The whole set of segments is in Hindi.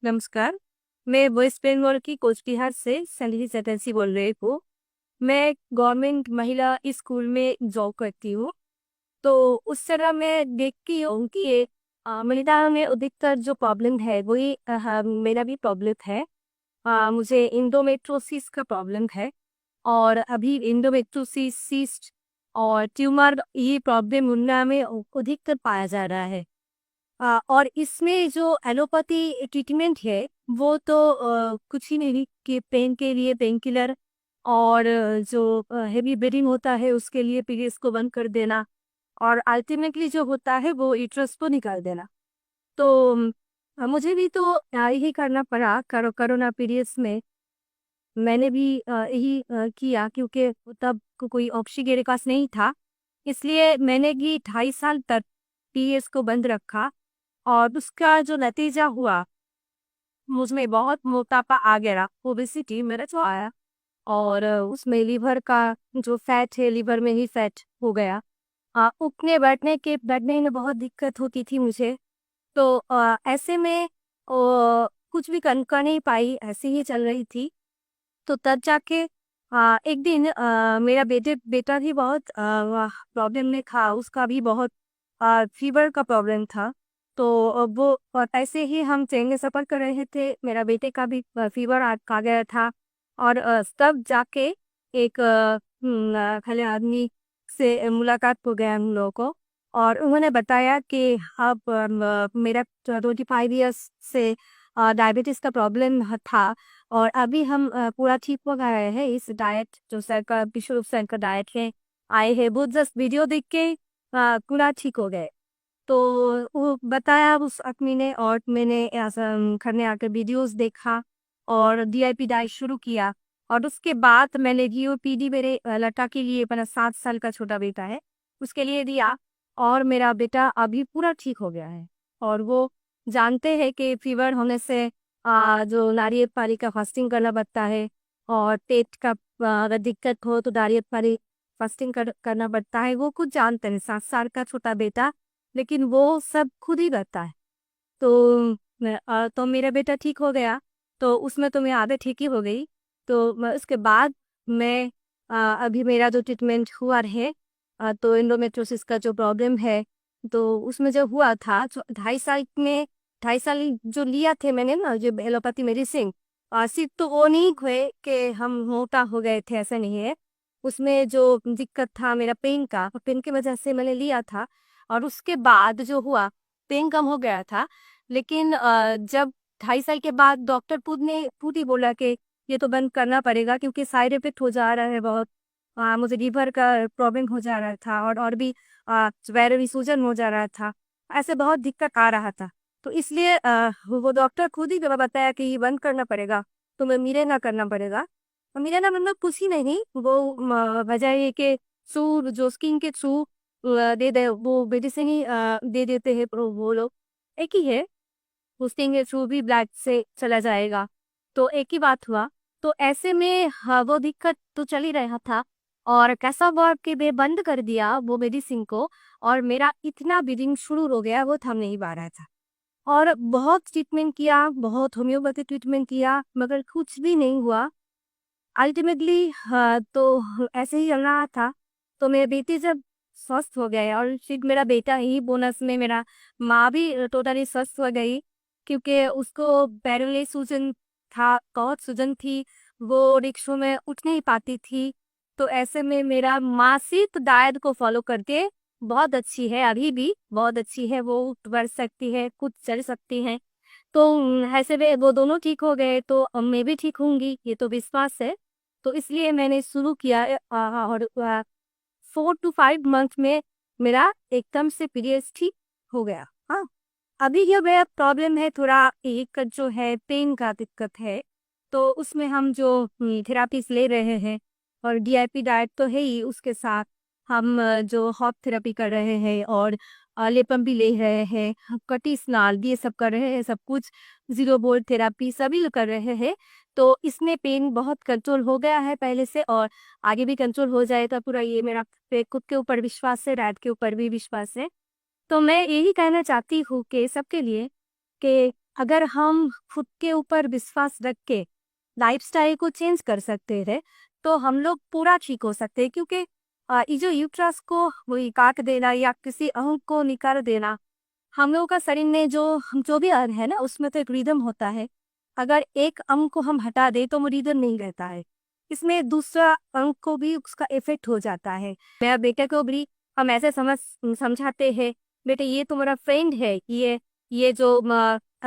नमस्कार। मैं वेस्ट बंगाल की कोचबिहार से संधि चटर्जी बोल रही हूँ। मैं गवर्नमेंट महिला स्कूल में जॉब करती हूँ। तो उस तरह मैं देखती हूँ कि ये महिलाओं में अधिकतर जो प्रॉब्लम है वही मेरा भी प्रॉब्लम है। मुझे इंडोमेट्रोसिस का प्रॉब्लम है। और अभी इंडोमेट्रोसिस सिस्ट और ट्यूमर ये प्रॉब्लम उनमें में अधिकतर पाया जा रहा है। और इसमें जो एलोपैथी ट्रीटमेंट है वो तो कुछ ही नहीं कि पेन के लिए पेन किलर और जो हेवी ब्लीडिंग होता है उसके लिए पीरियड्स को बंद कर देना और अल्टीमेटली जो होता है वो यूट्रस को निकाल देना। तो मुझे भी तो यही करना पड़ा कोरोना पीरियड्स में। मैंने भी यही किया क्योंकि तब कोई ऑप्शन मेरे पास नहीं था। इसलिए मैंने भी 2.5 साल तक पीरियड्स को बंद रखा और उसका जो नतीजा हुआ मुझमें बहुत मोटापा आ गया, ओबेसिटी मेरा जो आया। और उसमें लीवर का जो फैट है लीवर में ही फैट हो गया। उठने बैठने में बहुत दिक्कत होती थी मुझे। तो ऐसे में कुछ भी कर नहीं पाई, ऐसे ही चल रही थी। तो तब जाके एक दिन मेरा बेटा भी बहुत प्रॉब्लम में था, उसका भी बहुत फीवर का प्रॉब्लम था। तो वो ऐसे ही हम ट्रेन में सफ़र कर रहे थे, मेरा बेटे का भी फीवर आ गया था। और तब जाके एक खले आदमी से मुलाकात हो गया हम लोगों को। और उन्होंने बताया कि अब मेरा 25 ईयर्स से डायबिटीज़ का प्रॉब्लम था। और अभी हम पूरा ठीक हो गए हैं। इस डाइट जो सरकार विश्व रूप से इनका डाइट है आए हैं, वो जस्ट वीडियो देख के पूरा ठीक हो गए। तो वो बताया उस आदमी ने और मैंने ऐसा घर में आकर वीडियोस देखा और डीआईपी डाइट शुरू किया। और उसके बाद मैंने जीओपीडी मेरे लड़का के लिए, मेरा 7 साल का छोटा बेटा है उसके लिए दिया। और मेरा बेटा अभी पूरा ठीक हो गया है। और वो जानते हैं कि फीवर होने से जो नारियल पानी का फास्टिंग करना पड़ता है। और पेट का अगर दिक्कत हो तो नारियल पानी फास्टिंग करना पड़ता है। वो कुछ जानते हैं, 7 साल का छोटा बेटा, लेकिन वो सब खुद ही करता है। तो तो मेरा बेटा ठीक हो गया। तो उसमें तो मैं आधे ठीक ही हो गई। तो उसके बाद मैं अभी मेरा जो ट्रीटमेंट हुआ है, तो एंडोमेट्रोसिस का जो प्रॉब्लम है, तो उसमें जो हुआ था 2.5 साल में, 2.5 साल जो लिया थे मैंने ना जो एलोपैथी मेडिसिन, सिर्फ तो वो नहीं हुए कि हम मोटा हो गए थे, ऐसा नहीं है। उसमें जो दिक्कत था मेरा पेन की वजह से मैंने लिया था। और उसके बाद जो हुआ, पेन कम हो गया था। लेकिन जब 2.5 साल के बाद डॉक्टर खुद ही बोला कि ये तो बंद करना पड़ेगा क्योंकि साइड इफेक्ट हो जा रहा है बहुत। मुझे लीवर का प्रॉब्लम हो जा रहा था और भी पैरों में सूजन हो जा रहा था। ऐसे बहुत दिक्कत आ रहा था। तो इसलिए वो डॉक्टर खुद ही बताया कि ये बंद करना पड़ेगा, तुम्हें मिलेना करना पड़ेगा। और मिलेना मतलब कुछ ही नहीं, वो वजह ये कि थ्रू जो स्किन के थ्रू दे दे वो मेडिसिन ही दे देते हैं वो लोग। एक ही है, पोस्टिंग के थ्रू भी ब्लड से चला जाएगा। तो एक ही बात हुआ। तो ऐसे में वो दिक्कत तो चल ही रहा था। और कैसा हुआ कि मैं बंद कर दिया वो मेडिसिन को। और मेरा इतना ब्लीडिंग शुरू हो गया, वो थम नहीं पा रहा था। और बहुत ट्रीटमेंट किया, बहुत होम्योपैथी ट्रीटमेंट किया, मगर कुछ भी नहीं हुआ। अल्टीमेटली तो ऐसे ही चल रहा था। तो मेरे बेटी जब स्वस्थ हो गए और फिर मेरा बेटा ही बोनस में, मेरा माँ भी टोटली स्वस्थ हो गई क्योंकि उसको पैरों में सूजन था, बहुत सूजन थी। वो रिक्शों में उठ नहीं पाती थी। तो ऐसे में मेरा माँ सिर्फ डाइट को फॉलो करके बहुत अच्छी है, अभी भी बहुत अच्छी है, वो उठ बढ़ सकती है, खुद चल सकती है। तो ऐसे में वो दोनों ठीक हो गए तो अब मैं भी ठीक होंगी, ये तो विश्वास है। तो इसलिए मैंने शुरू किया और 4 to 5 मंथ में मेरा एकदम से पीरियड्स ठीक हो गया। हाँ, अभी ये मेरा प्रॉब्लम है थोड़ा, एक जो है पेन का दिक्कत है। तो उसमें हम जो थेरापीज ले रहे हैं और डीआईपी डाइट तो है ही, उसके साथ हम जो हॉट थेरेपी कर रहे हैं और लेपम भी ले रहे हैं, कटी स्नाल ये सब कर रहे हैं, सब कुछ जीरो बोल्ट थेरापी सभी कर रहे हैं। तो इसमें पेन बहुत कंट्रोल हो गया है पहले से, और आगे भी कंट्रोल हो जाएगा पूरा। ये मेरा खुद के ऊपर विश्वास है, डाइट के ऊपर भी विश्वास है। तो मैं यही कहना चाहती हूँ कि सबके लिए कि अगर हम खुद के ऊपर विश्वास रख के लाइफस्टाइल को चेंज कर सकते हैं तो हम लोग पूरा ठीक हो सकते हैं, क्योंकि ये जो यूट्रस को वही काट देना या किसी अंग को निकाल देना, हम लोगों का शरीर में जो भी अंग है ना, उसमें तो एक रिदम होता है। अगर एक अंग को हम हटा दें तो वो रिदम नहीं रहता है, इसमें दूसरा अंग को भी उसका इफेक्ट हो जाता है। मेरा बेटे को भी हम ऐसे समझाते हैं, बेटे ये तुम्हारा फ्रेंड है, ये जो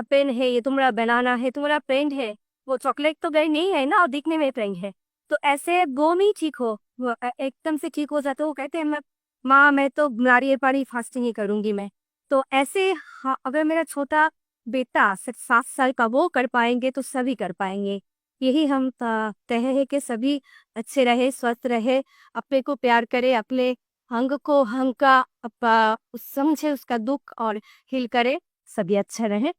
पेन है ये तुम्हारा बनाना है, तुम्हारा फ्रेंड है। वो चॉकलेट तो गई नहीं है ना, और दिखने में फ्रेंड है। तो ऐसे वो नहीं ठीक हो, वो एकदम से ठीक हो जाते हो, वो कहते हैं मैं माँ मैं तो नारियल पानी फास्टिंग ही करूंगी मैं। तो ऐसे हाँ, अगर मेरा छोटा बेटा 7 साल का वो कर पाएंगे तो सभी कर पाएंगे। यही हम तय है कि सभी अच्छे रहे, स्वस्थ रहे, अपने को प्यार करे, अपने अंग को अंग का समझे उसका दुख और हील करे, सभी अच्छा रहे।